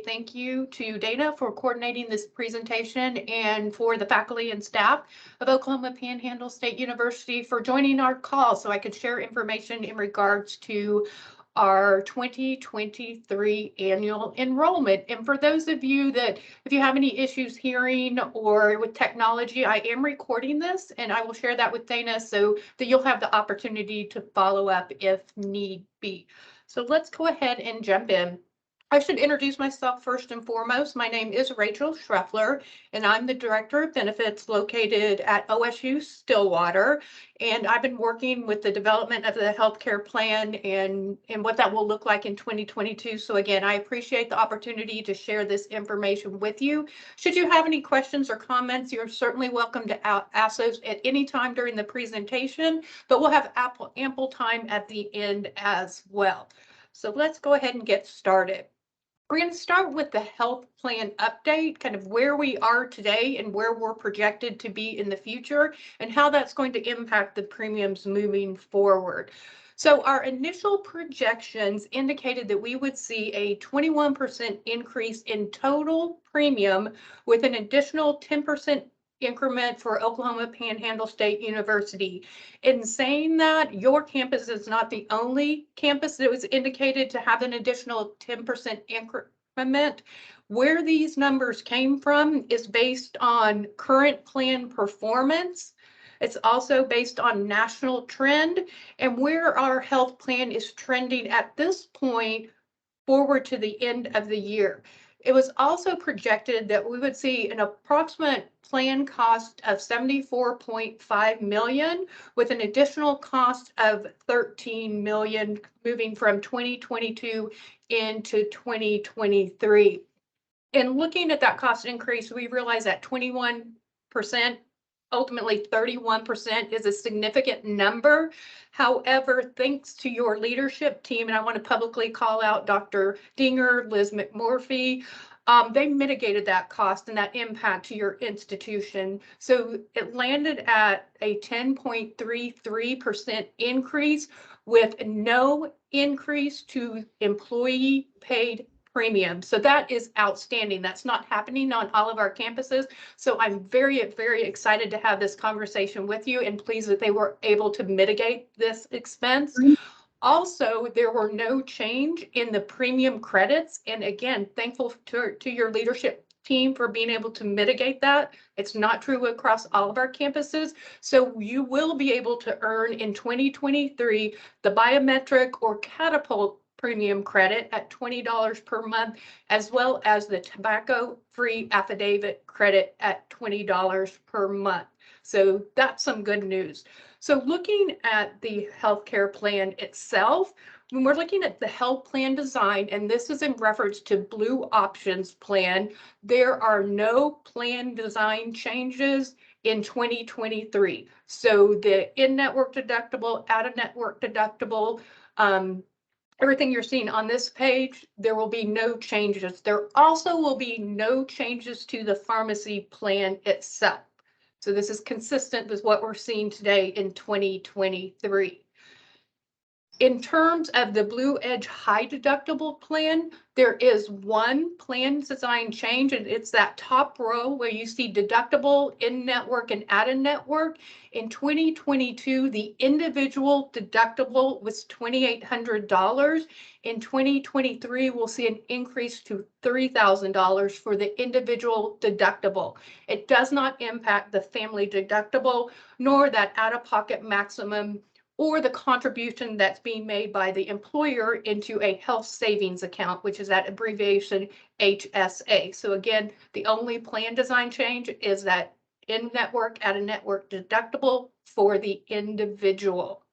thank you to Dana for coordinating this presentation and for the faculty and staff of Oklahoma Panhandle State University for joining our call so I could share information in regards to our 2023 annual enrollment. And for those of you that, if you have any issues hearing or with technology, I am recording this and I will share that with Dana so that you'll have the opportunity to follow up if need be. So let's go ahead and jump in. I should introduce myself first and foremost. My name is Rachel Schreffler, and I'm the Director of Benefits located at OSU Stillwater. And I've been working with the development of the healthcare plan and what that will look like in 2022. So again, I appreciate the opportunity to share this information with you. Should you have any questions or comments, you're certainly welcome to ask those at any time during the presentation, but we'll have ample time at the end as well. So let's go ahead and get started. We're going to start with the health plan update, kind of where we are today and where we're projected to be in the future and how that's going to impact the premiums moving forward. So our initial projections indicated that we would see a 21% increase in total premium with an additional 10% increment for Oklahoma Panhandle State University. In saying that, your campus is not the only campus that was indicated to have an additional 10% increment. Where these numbers came from is based on current plan performance. It's also based on national trend and where our health plan is trending at this point forward to the end of the year. It was also projected that we would see an approximate plan cost of $74.5 million with an additional cost of $13 million moving from 2022 into 2023. And looking at that cost increase, we realize that 21%, ultimately 31% is a significant number. However, thanks to your leadership team, and I want to publicly call out Dr. Dinger, Liz McMurphy, they mitigated that cost and that impact to your institution. So it landed at a 10.33% increase with no increase to employee paid premium. So that is outstanding. That's not happening on all of our campuses. So I'm very, very excited to have this conversation with you and pleased that they were able to mitigate this expense. Also, there were no change in the premium credits. And again, thankful to your leadership team for being able to mitigate that. It's not true across all of our campuses. So you will be able to earn in 2023 the biometric or catapult premium credit at $20 per month, as well as the tobacco-free affidavit credit at $20 per month. So that's some good news. So looking at the healthcare plan itself, when we're looking at the health plan design, and this is in reference to Blue Options plan, there are no plan design changes in 2023. So the in-network deductible, out-of-network deductible, everything you're seeing on this page, there will be no changes. There also will be no changes to the pharmacy plan itself. So this is consistent with what we're seeing today in 2023. In terms of the Blue Edge high deductible plan, there is one plan design change, and it's that top row where you see deductible, in-network, and out-of-network. In 2022, the individual deductible was $2,800. In 2023, we'll see an increase to $3,000 for the individual deductible. It does not impact the family deductible, nor that out-of-pocket maximum or the contribution that's being made by the employer into a health savings account, which is that abbreviation HSA. So again, the only plan design change is that in-network, out-of-network deductible for the individual.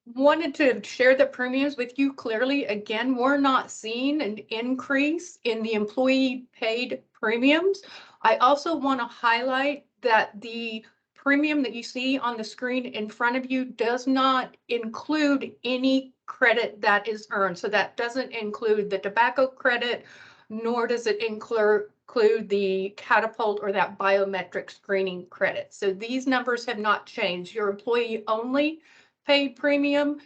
Wanted to share the premiums with you clearly. Again, we're not seeing an increase in the employee paid premiums. I also want to highlight that the premium that you see on the screen in front of you does not include any credit that is earned. So that doesn't include the tobacco credit, nor does it include the catapult or that biometric screening credit. So these numbers have not changed. Your employee only paid premium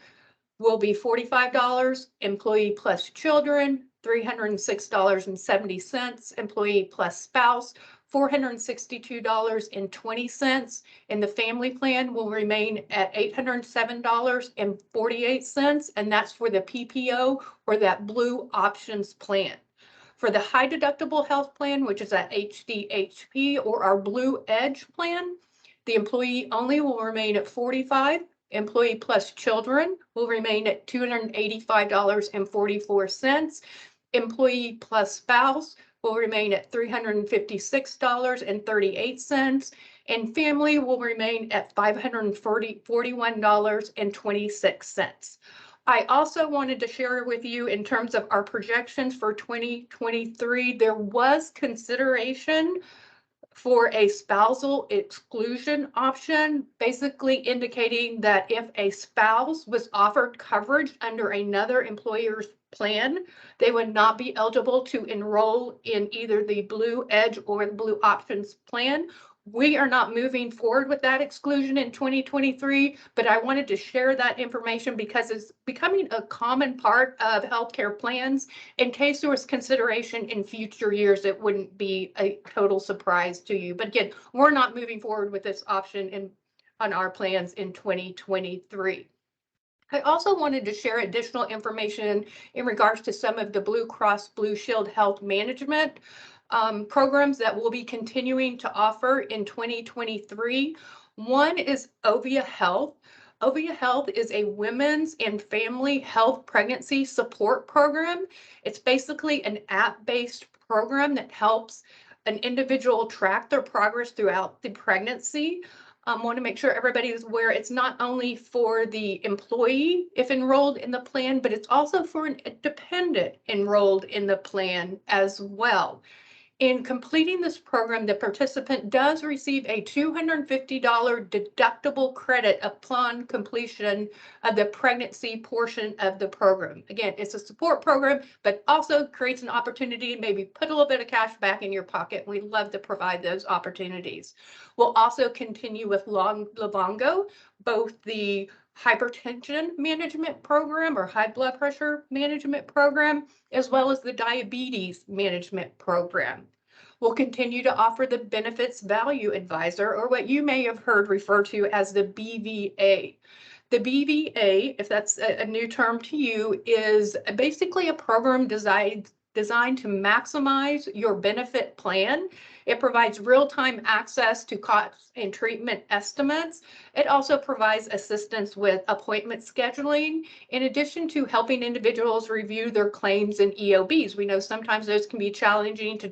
will be $45, employee plus children, $306.70. Employee plus spouse, $462.20. And the family plan will remain at $807.48. And that's for the PPO or that blue options plan. For the high deductible health plan, which is at HDHP or our Blue Edge plan, the employee only will remain at $45. Employee plus children will remain at $285.44. Employee plus spouse will remain at $356.38. And family will remain at $541.26. I also wanted to share with you in terms of our projections for 2023, there was consideration for a spousal exclusion option, basically indicating that if a spouse was offered coverage under another employer's plan, they would not be eligible to enroll in either the Blue Edge or the Blue Options plan. We are not moving forward with that exclusion in 2023, but I wanted to share that information because it's becoming a common part of healthcare plans. In case there was consideration in future years, it wouldn't be a total surprise to you. But again, we're not moving forward with this option on our plans in 2023. I also wanted to share additional information in regards to some of the Blue Cross Blue Shield Health Management programs that we'll be continuing to offer in 2023. One is Ovia Health. Ovia Health is a women's and family health pregnancy support program. It's basically an app-based program that helps an individual track their progress throughout the pregnancy. Want to make sure everybody is aware it's not only for the employee if enrolled in the plan, but it's also for a dependent enrolled in the plan as well. In completing this program, the participant does receive a $250 deductible credit upon completion of the pregnancy portion of the program. Again, it's a support program, but also creates an opportunity to maybe put a little bit of cash back in your pocket. We love to provide those opportunities. We'll also continue with Livongo, both the hypertension management program or high blood pressure management program, as well as the diabetes management program. We'll continue to offer the Benefits Value Advisor, or what you may have heard referred to as the BVA. The BVA, if that's a new term to you, is basically a program designed to maximize your benefit plan. It provides real-time access to cost and treatment estimates. It also provides assistance with appointment scheduling, in addition to helping individuals review their claims and EOBs. We know sometimes those can be challenging to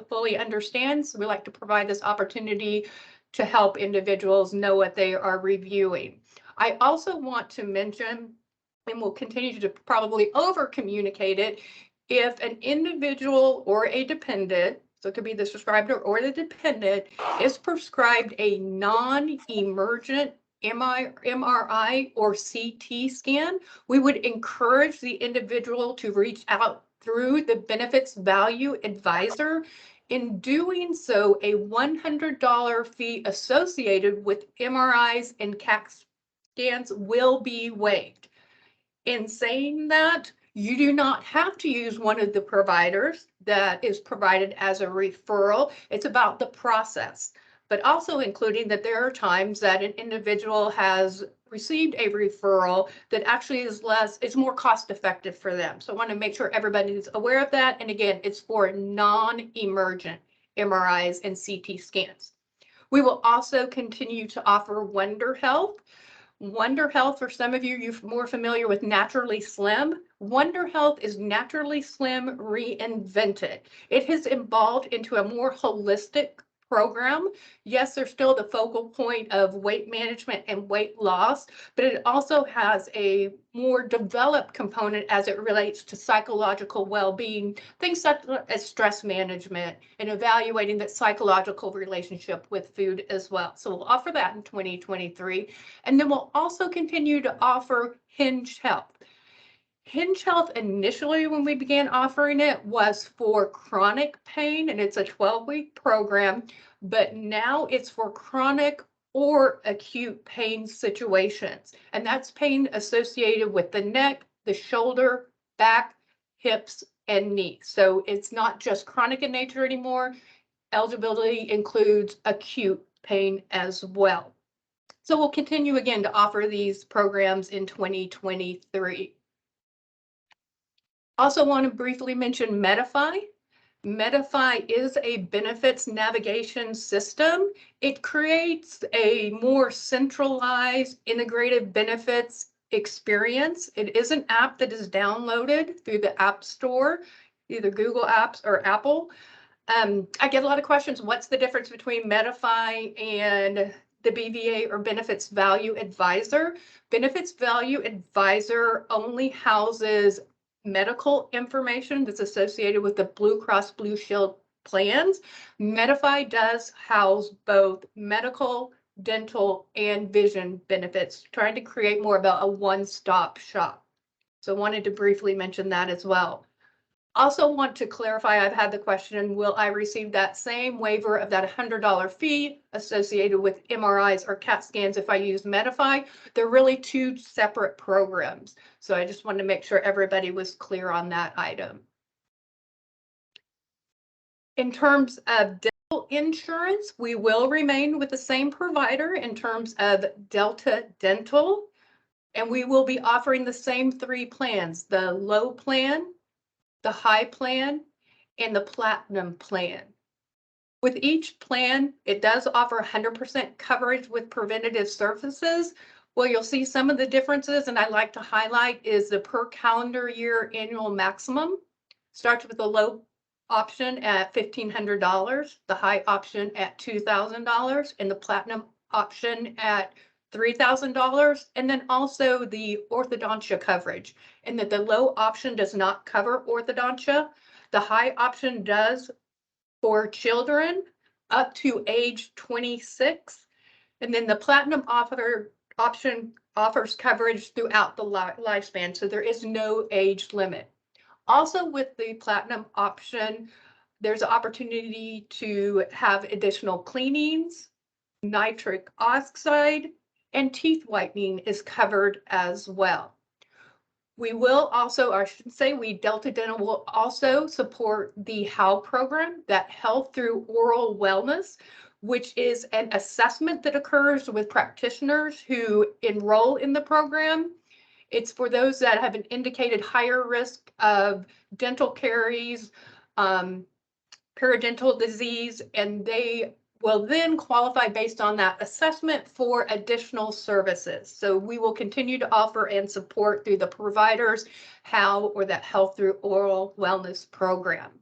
fully understand, so we like to provide this opportunity to help individuals know what they are reviewing. I also want to mention, and we'll continue to probably over communicate it, if an individual or a dependent, so it could be the subscriber or the dependent, is prescribed a non-emergent MRI or CT scan, we would encourage the individual to reach out through the Benefits Value Advisor. In doing so, a $100 fee associated with MRIs and CAT scans will be waived. In saying that, you do not have to use one of the providers that is provided as a referral. It's about the process, but also including that there are times that an individual has received a referral that actually is more cost effective for them. So I want to make sure everybody is aware of that. And again, it's for non-emergent MRIs and CT scans. We will also continue to offer Wonder Health. Wonder Health, for some of you, you're more familiar with Naturally Slim. Wonder Health is Naturally Slim reinvented. It has evolved into a more holistic program. Yes, there's still the focal point of weight management and weight loss, but it also has a more developed component as it relates to psychological well-being, things such as stress management and evaluating that psychological relationship with food as well. So we'll offer that in 2023. And then we'll also continue to offer Hinge Health. Hinge Health initially, when we began offering it, was for chronic pain, and it's a 12-week program, but now it's for chronic or acute pain situations. And that's pain associated with the neck, the shoulder, back, hips, and knee. So it's not just chronic in nature anymore. Eligibility includes acute pain as well. So we'll continue again to offer these programs in 2023. Also want to briefly mention Medify. Medify is a benefits navigation system. It creates a more centralized, integrated benefits experience. It is an app that is downloaded through the App Store, either Google Apps or Apple. I get a lot of questions. What's the difference between Medify and the BVA or Benefits Value Advisor? Benefits Value Advisor only houses medical information that's associated with the Blue Cross Blue Shield plans. Medify does house both medical, dental, and vision benefits, trying to create more about a one-stop shop. So wanted to briefly mention that as well. Also want to clarify, I've had the question, will I receive that same waiver of that $100 fee associated with MRIs or CAT scans if I use Medify? They're really two separate programs. So I just wanted to make sure everybody was clear on that item. In terms of dental insurance, we will remain with the same provider in terms of Delta Dental, and we will be offering the same three plans, the low plan, the high plan, and the platinum plan. With each plan, it does offer 100% coverage with preventative services. Well, you'll see some of the differences, and I like to highlight is the per calendar year annual maximum. Starts with the low option at $1,500, the high option at $2,000, and the platinum option at $3,000, and then also the orthodontia coverage, and that the low option does not cover orthodontia. The high option does for children up to age 26, and then the platinum option offers coverage throughout the lifespan, so there is no age limit. Also with the platinum option, there's an opportunity to have additional cleanings, nitric oxide, and teeth whitening is covered as well. We will also, or I should say, Delta Dental will also support the HOW program, that Health Through Oral Wellness, which is an assessment that occurs with practitioners who enroll in the program. It's for those that have an indicated higher risk of dental caries, periodontal disease, and they will then qualify based on that assessment for additional services. So we will continue to offer and support through the providers HOW or that Health Through Oral Wellness program.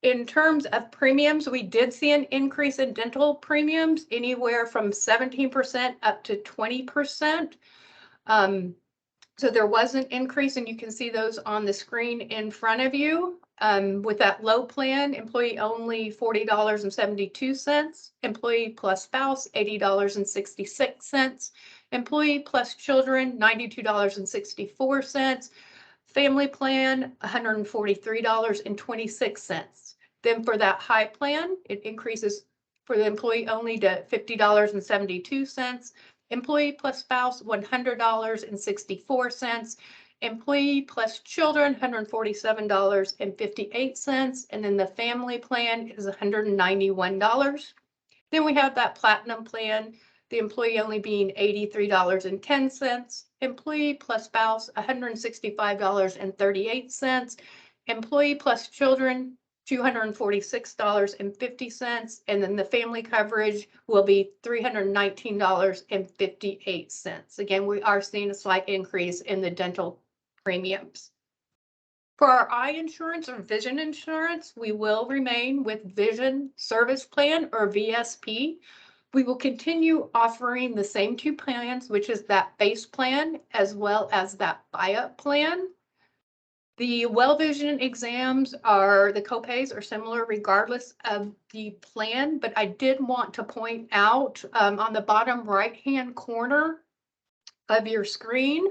In terms of premiums, we did see an increase in dental premiums anywhere from 17% up to 20%. So there was an increase, and you can see those on the screen in front of you. With that low plan, employee only $40.72, employee plus spouse $80.66, employee plus children $92.64, family plan $143.26. Then for that high plan, it increases for the employee only to $50.72, employee plus spouse $100.64, employee plus children $147.58, and then the family plan is $191. Then we have that platinum plan, the employee only being $83.10, employee plus spouse $165.38, employee plus children $246.50, and then the family coverage will be $319.58. Again, we are seeing a slight increase in the dental premiums. For our eye insurance or vision insurance, we will remain with Vision Service Plan or VSP. We will continue offering the same two plans, which is that base plan as well as that buy-up plan. The well vision exams the copays are similar regardless of the plan, but I did want to point out on the bottom right-hand corner of your screen,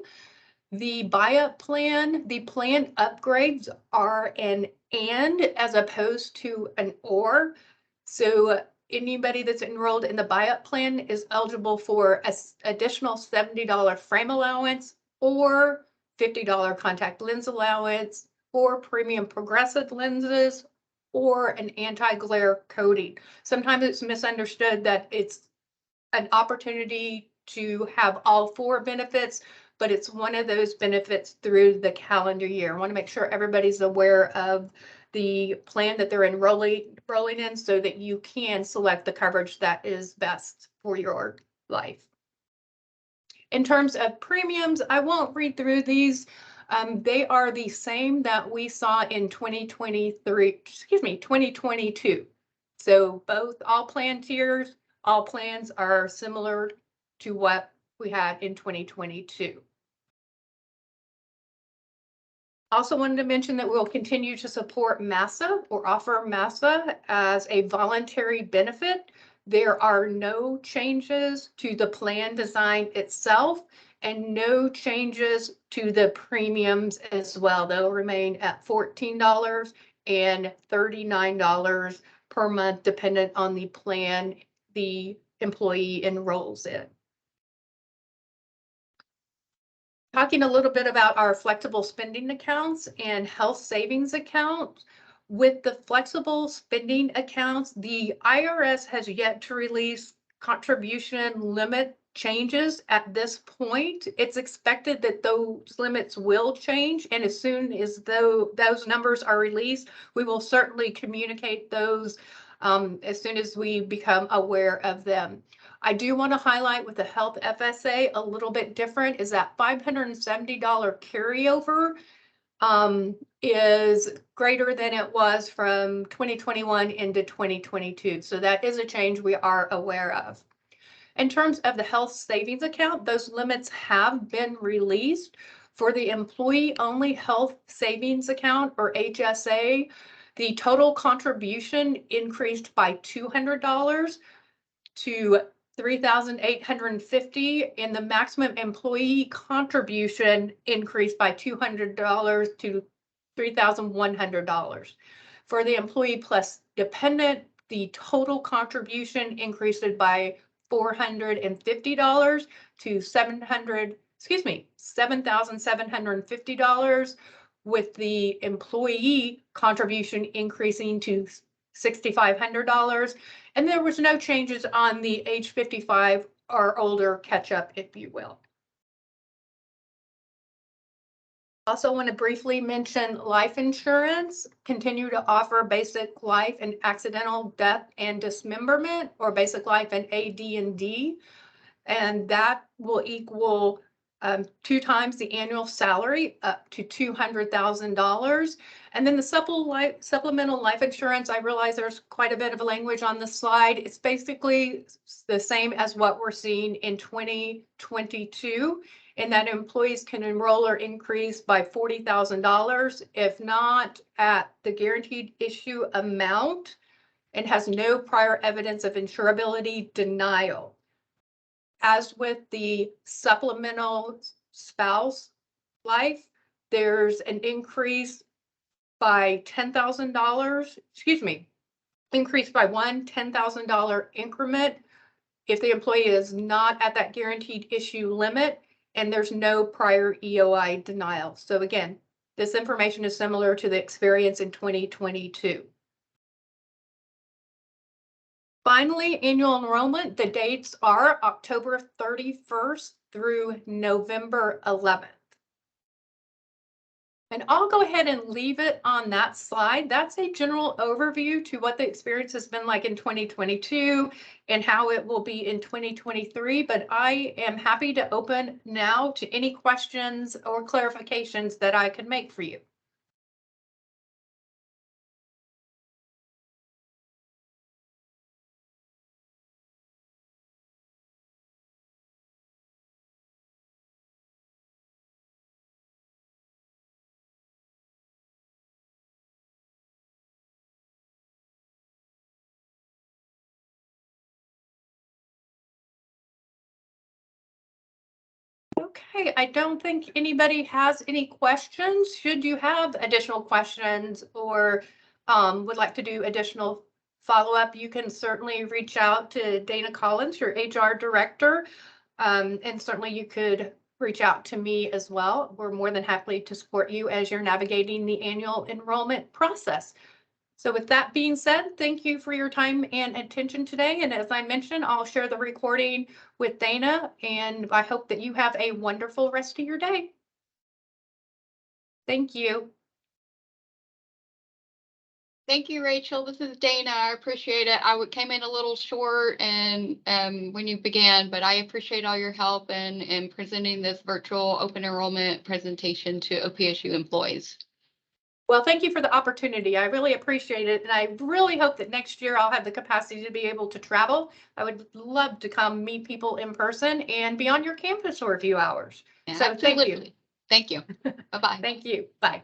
the buy-up plan, the plan upgrades are an and as opposed to an or. So anybody that's enrolled in the buy-up plan is eligible for an additional $70 frame allowance or $50 contact lens allowance, or premium progressive lenses, or an anti-glare coating. Sometimes it's misunderstood that it's an opportunity to have all 4 benefits, but it's one of those benefits through the calendar year. I want to make sure everybody's aware of the plan that they're enrolling in so that you can select the coverage that is best for your life. In terms of premiums, I won't read through these. They are the same that we saw in 2022. So both all plan tiers, all plans are similar to what we had in 2022. Also wanted to mention that we'll continue to support MASA or offer MASA as a voluntary benefit. There are no changes to the plan design itself and no changes to the premiums as well. They'll remain at $14 and $39 per month, dependent on the plan the employee enrolls in. Talking a little bit about our flexible spending accounts and health savings accounts. With the flexible spending accounts, the IRS has yet to release contribution limit changes at this point. It's expected that those limits will change, and as soon as those numbers are released, we will certainly communicate those as soon as we become aware of them. I do want to highlight with the health FSA a little bit different is that $570 carryover is greater than it was from 2021 into 2022. So that is a change we are aware of. In terms of the health savings account, those limits have been released. For the employee-only health savings account, or HSA, the total contribution increased by $200 to $3,850, and the maximum employee contribution increased by $200 to $3,100. For the employee plus dependent, the total contribution increased by $450 to $7,750, with the employee contribution increasing to $6,500. And there was no changes on the age 55 or older catch up, if you will. Also want to briefly mention life insurance. Continue to offer basic life and accidental death and dismemberment, or basic life and AD&D. And that will equal 2 times the annual salary, up to $200,000. And then the supplemental life insurance, I realize there's quite a bit of language on the slide. It's basically the same as what we're seeing in 2022, in that employees can enroll or increase by $40,000, if not at the guaranteed issue amount, and has no prior evidence of insurability denial. As with the supplemental spouse life, there's an increase by $10,000, increase by one $10,000 increment if the employee is not at that guaranteed issue limit and there's no prior EOI denial. So again, this information is similar to the experience in 2022. Finally, annual enrollment, the dates are October 31st through November 11th. And I'll go ahead and leave it on that slide. That's a general overview to what the experience has been like in 2022 and how it will be in 2023. But I am happy to open now to any questions or clarifications that I can make for you. Okay, I don't think anybody has any questions. Should you have additional questions or would like to do additional follow-up, you can certainly reach out to Dana Collins, your HR director, and certainly you could reach out to me as well. We're more than happy to support you as you're navigating the annual enrollment process. So with that being said, thank you for your time and attention today. And as I mentioned, I'll share the recording with Dana, and I hope that you have a wonderful rest of your day. Thank you. Thank you, Rachel. This is Dana. I appreciate it. Came in a little short and when you began, but I appreciate all your help in presenting this virtual open enrollment presentation to OPSU employees. Well, thank you for the opportunity. I really appreciate it. And I really hope that next year I'll have the capacity to be able to travel. I would love to come meet people in person and be on your campus for a few hours. Yeah, so absolutely. thank you. Thank you. Bye-bye. Thank you. Bye.